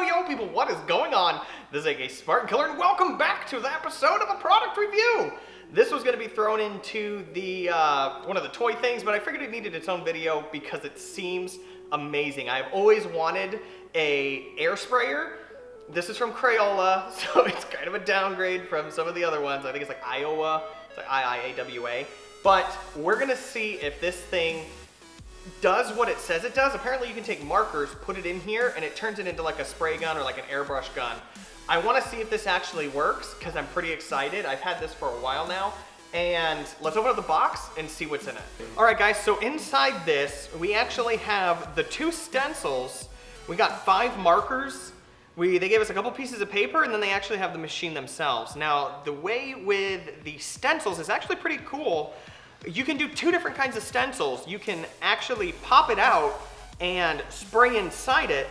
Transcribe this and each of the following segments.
Yo, people, what is going on? This is aka Spartan Killer, and welcome back to the episode of a product review. This was going to be thrown into the one of the toy things, but I figured it needed its own video because it seems amazing. I've always wanted a air sprayer. This is from Crayola, so it's kind of a downgrade from some of the other ones. I think it's like Iowa, it's like IIAWA. But we're going to see if this thing does what it says it does. Apparently you can take markers, put it in here, and it turns it into like a spray gun or like an airbrush gun. I want to see if this actually works because I'm pretty excited. I've had this for a while now. And let's open up the box and see what's in it. All right, guys, so inside this, we actually have the 2 stencils. We got 5 markers. They gave us a couple pieces of paper, and then they actually have the machine themselves. Now, the way with the stencils is actually pretty cool. You can do 2 different kinds of stencils. You can actually pop it out and spray inside it,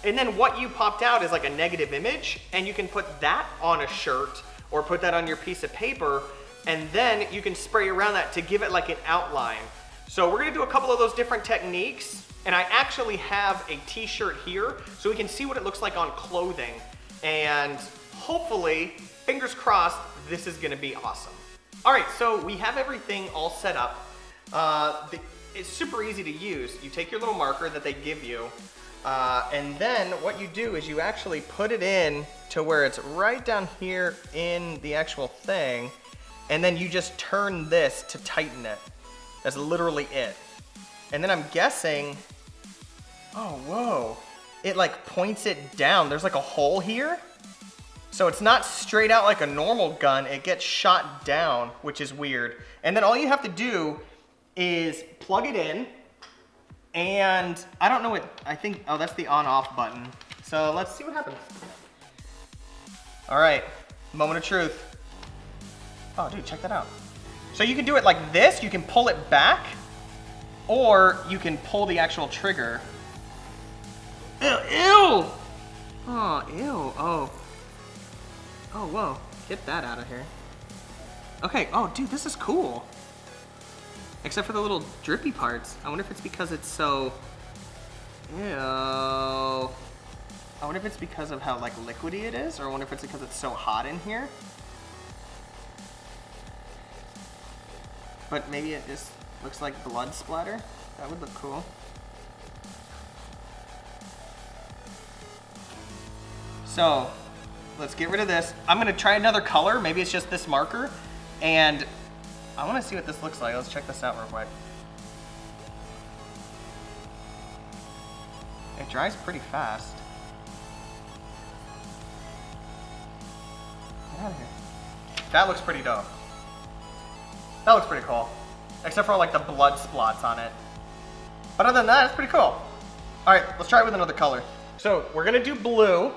and then what you popped out is like a negative image, and you can put that on a shirt or put that on your piece of paper, and then you can spray around that to give it like an outline. So we're gonna do a couple of those different techniques, and I actually have a t-shirt here so we can see what it looks like on clothing, and hopefully, fingers crossed, this is gonna be awesome. All right, so we have everything all set up. It's super easy to use. You take your little marker that they give you, and then what you do is you actually put it in to where it's right down here in the actual thing, and then you just turn this to tighten it. That's literally it. And then I'm guessing, oh, whoa. It like points it down. There's like a hole here. So it's not straight out like a normal gun, it gets shot down, which is weird. And then all you have to do is plug it in, and I don't know what, I think, oh, that's the on-off button. So let's see what happens. All right, moment of truth. Oh, dude, check that out. So you can do it like this, you can pull it back, or you can pull the actual trigger. Ew, ew! Oh, ew, oh. Oh, whoa, get that out of here. Okay, oh, dude, this is cool. Except for the little drippy parts. I wonder if it's because it's so, ew. I wonder if it's because of how like liquidy it is, or I wonder if it's because it's so hot in here. But maybe it just looks like blood splatter. That would look cool. So, let's get rid of this. I'm gonna try another color. Maybe it's just this marker. And I wanna see what this looks like. Let's check this out real quick. It dries pretty fast. Get out of here. That looks pretty dope. That looks pretty cool. Except for like the blood splots on it. But other than that, it's pretty cool. All right, let's try it with another color. So we're gonna do blue.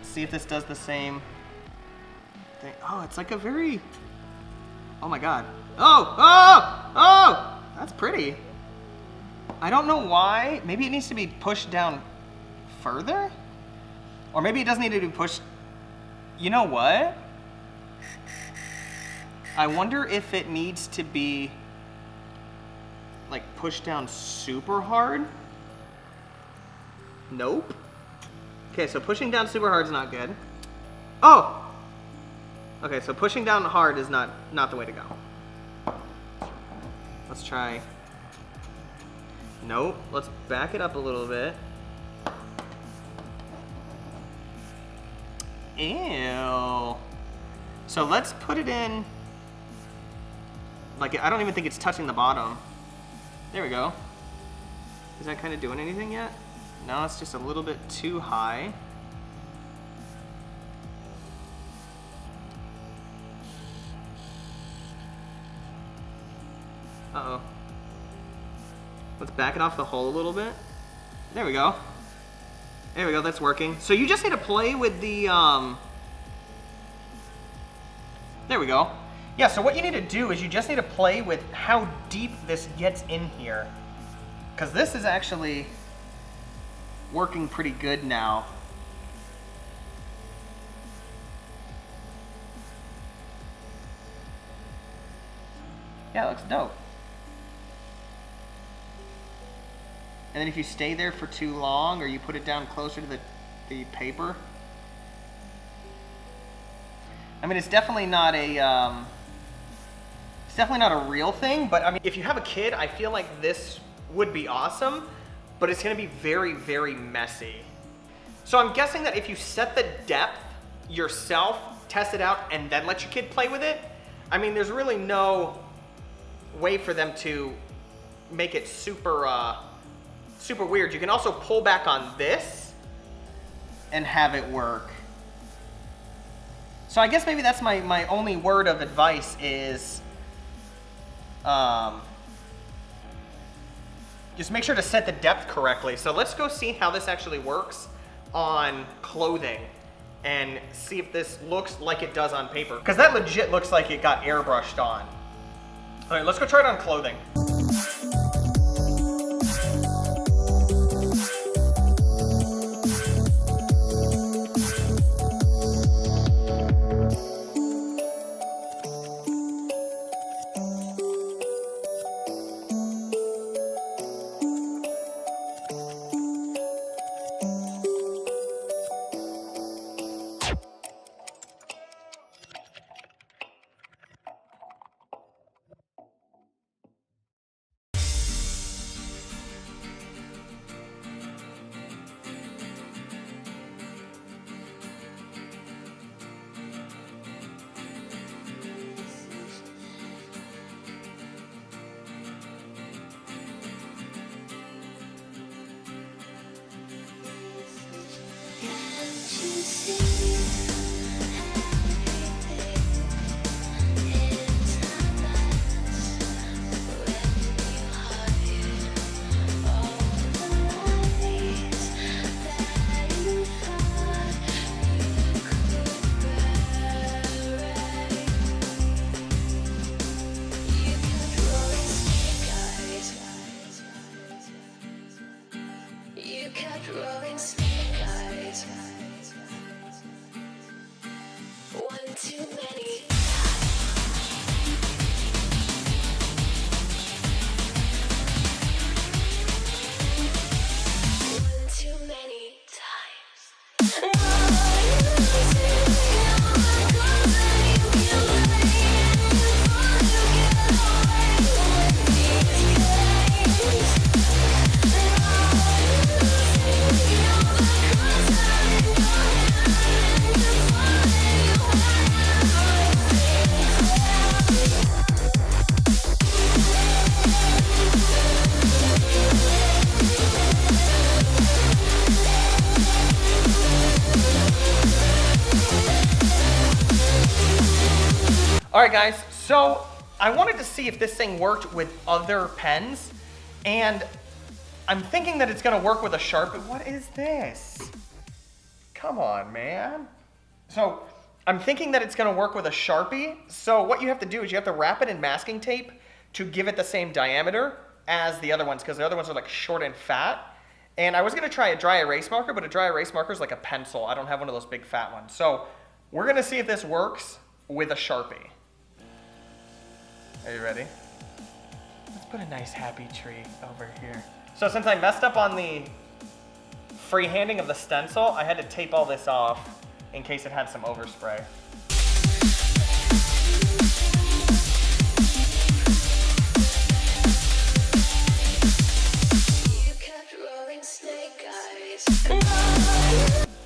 See if this does the same thing. Oh, it's like a very, oh my God. Oh, oh, oh, that's pretty. I don't know why. Maybe it needs to be pushed down further? Or maybe it doesn't need to be pushed. You know what? I wonder if it needs to be like pushed down super hard. Nope. Okay, so pushing down super hard is not good. Oh! Okay, so pushing down hard is not the way to go. Let's try. Nope, let's back it up a little bit. Ew. So let's put it in, like, I don't even think it's touching the bottom. There we go. Is that kind of doing anything yet? No, it's just a little bit too high. Uh-oh. Let's back it off the hole a little bit. There we go. There we go, that's working. So you just need to play with the, there we go. Yeah, so what you need to do is you just need to play with how deep this gets in here. Because this is actually working pretty good now. Yeah, it looks dope. And then if you stay there for too long, or you put it down closer to the the paper. I mean, it's definitely not a real thing, but I mean, if you have a kid, I feel like this would be awesome, but it's gonna be very, very messy. So I'm guessing that if you set the depth yourself, test it out, and then let your kid play with it, I mean, there's really no way for them to make it super, super weird. You can also pull back on this and have it work. So I guess maybe that's my only word of advice is just make sure to set the depth correctly. So let's go see how this actually works on clothing and see if this looks like it does on paper. Because that legit looks like it got airbrushed on. All right, let's go try it on clothing. All right, guys, so I wanted to see if this thing worked with other pens, and I'm thinking that it's gonna work with a Sharpie. What is this? Come on, man. So I'm thinking that it's gonna work with a Sharpie. So what you have to do is you have to wrap it in masking tape to give it the same diameter as the other ones, because the other ones are like short and fat. And I was gonna try a dry erase marker, but a dry erase marker is like a pencil. I don't have one of those big fat ones. So we're gonna see if this works with a Sharpie. Are you ready? Let's put a nice happy tree over here. So since I messed up on the freehanding of the stencil, I had to tape all this off in case it had some overspray.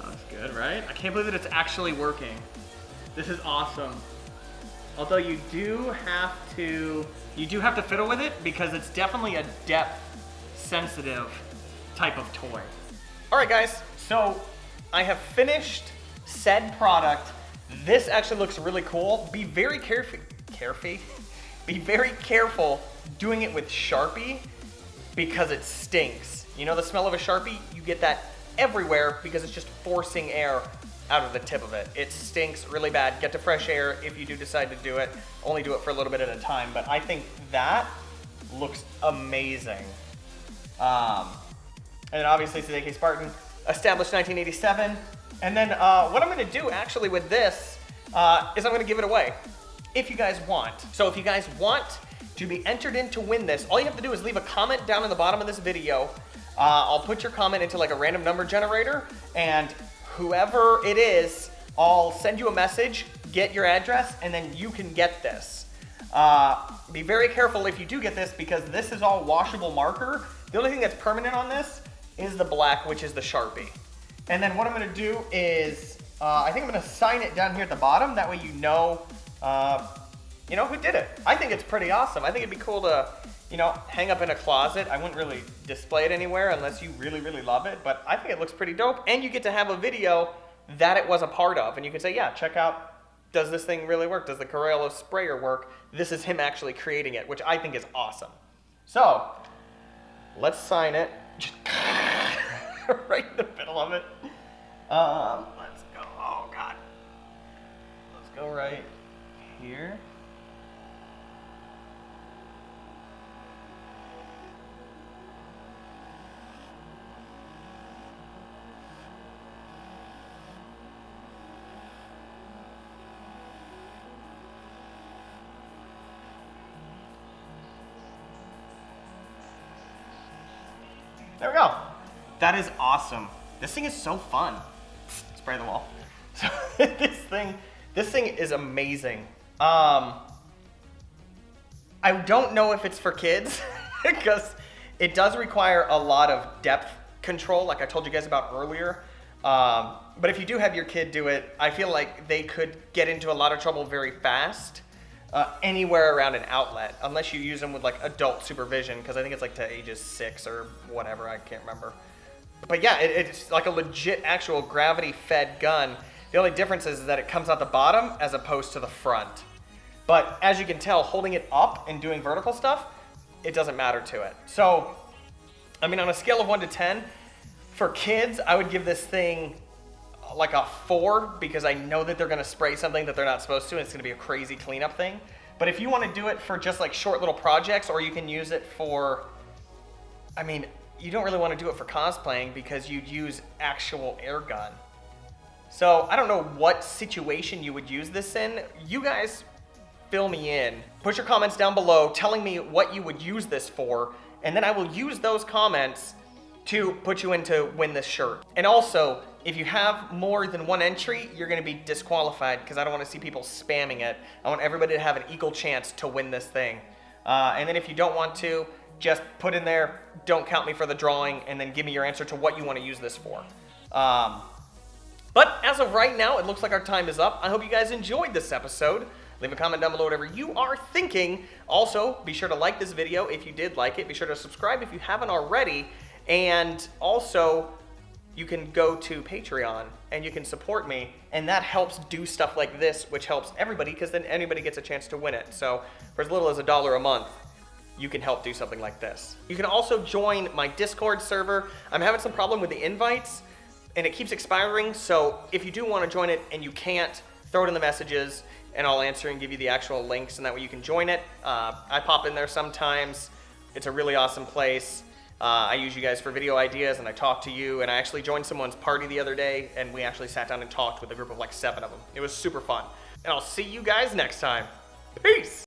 That's good, right? I can't believe that it's actually working. This is awesome. Although you do have to fiddle with it because it's definitely a depth sensitive type of toy. All right, guys, so I have finished said product. This actually looks really cool. Be very careful doing it with Sharpie because it stinks. You know the smell of a Sharpie? You get that everywhere because it's just forcing air out of the tip of it. It stinks really bad. Get to fresh air if you do decide to do it. Only do it for a little bit at a time, but I think that looks amazing. And then obviously it's the AK Spartan, established 1987. And then what I'm gonna do actually with this is I'm gonna give it away if you guys want. So if you guys want to be entered in to win this, all you have to do is leave a comment down in the bottom of this video I'll put your comment into like a random number generator, and whoever it is, I'll send you a message, get your address, and then you can get this. Be very careful if you do get this, because this is all washable marker. The only thing that's permanent on this is the black, which is the Sharpie. And then what I'm gonna do is, I think I'm gonna sign it down here at the bottom. That way you know who did it. I think it's pretty awesome. I think it'd be cool to, hang up in a closet. I wouldn't really display it anywhere unless you really, really love it, but I think it looks pretty dope. And you get to have a video that it was a part of. And you can say, yeah, check out, does this thing really work? Does the Corello sprayer work? This is him actually creating it, which I think is awesome. So, let's sign it. Just right in the middle of it. Let's go, oh God. Let's go right here. There we go. That is awesome. This thing is so fun. Spray the wall. So this thing is amazing. I don't know if it's for kids because it does require a lot of depth control, like I told you guys about earlier. But if you do have your kid do it, I feel like they could get into a lot of trouble very fast. Anywhere around an outlet, unless you use them with like adult supervision, because I think it's like to ages 6 or whatever, I can't remember. But yeah, it's like a legit actual gravity fed gun. The only difference is that it comes out the bottom as opposed to the front. But as you can tell, holding it up and doing vertical stuff, it doesn't matter to it. So, I mean, on a scale of 1 to 10, for kids, I would give this thing like a 4, because I know that they're gonna spray something that they're not supposed to, and it's gonna be a crazy cleanup thing. But if you wanna do it for just like short little projects, or you can use it for, I mean, you don't really wanna do it for cosplaying because you'd use actual air gun. So I don't know what situation you would use this in. You guys fill me in. Put your comments down below telling me what you would use this for, and then I will use those comments to put you in to win this shirt. And also, if you have more than one entry, you're gonna be disqualified, because I don't wanna see people spamming it. I want everybody to have an equal chance to win this thing. And then if you don't want to, just put in there, don't count me for the drawing, and then give me your answer to what you wanna use this for. But as of right now, it looks like our time is up. I hope you guys enjoyed this episode. Leave a comment down below whatever you are thinking. Also, be sure to like this video if you did like it. Be sure to subscribe if you haven't already. And also, you can go to Patreon and you can support me, and that helps do stuff like this, which helps everybody, because then anybody gets a chance to win it. So for as little as $1 a month, you can help do something like this. You can also join my Discord server. I'm having some problem with the invites, and it keeps expiring. So if you do want to join it and you can't, throw it in the messages and I'll answer and give you the actual links, and that way you can join it. I pop in there sometimes. It's a really awesome place. I use you guys for video ideas, and I talk to you, and I actually joined someone's party the other day, and we actually sat down and talked with a group of like 7 of them. It was super fun. And I'll see you guys next time. Peace!